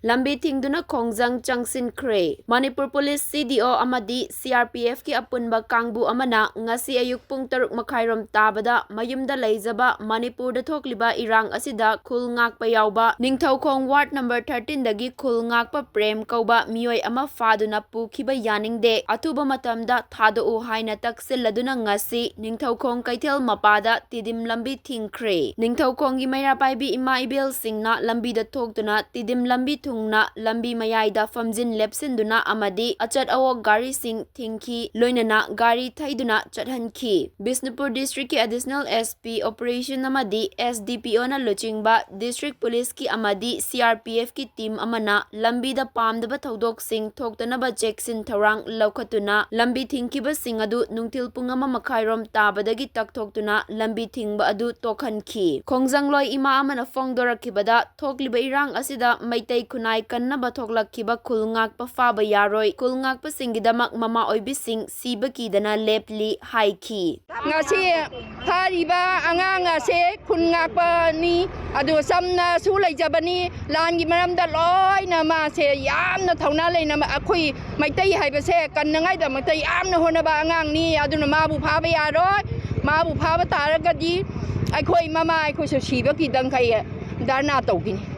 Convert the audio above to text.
Lambi Thingduna Khongjang Changsinkhre Manipur Police CDO amadi CRPF ki apunba kangbu amana ngasi ayuk pung 6 makhairom tabada mayumda leizaba Manipur da thokliba irang asida Khungakpa yauba Ningthaukhong Ward number 13 dagi Khungakpa Prem kauba mioi ama Faduna pukhiba Yaningde atuba matamda thadou haina taksilladuna ngasi Ningthaukhong Kaithel mapada tidim Lambi Thingkhre Ningthaukhong gi maira paibi ima ibel singna lambi da thoktuna tidim lambi thungna lambi mayai famjin lepsinduna amadi achat awok gari sing thingki loinana gari Haiduna chathanki Bisnupur district ki additional SP operation amadi SDPO na luchingba district police ki amadi CRPF ki team amana lambi da pamdaba thodok sing thoktanaba jackson tharang laukhatuna lambi thingkiba sing adu nungtil pungama makhairom tabadagi takthokuna lambi thingba adu tokhanki Khongjang loi ima amana fongdorakibada thokliba irang asida maitai kunai kannaba thoklakkiba Khungakpa Faba yaroi Khungakpa singidamak mama oibising siba kidana lepli haiki ngasi hariba angang ase Khungakpa ni adu samna su leijabani langi maramda loina ma se yamna thauna leina akhoi maitai haibase kannangai da maitai yamna honaba angang ni aduna mabu phaba yaroi mabu phaba taragadi akhoi mama akhoi siba kidang kai darna tawgini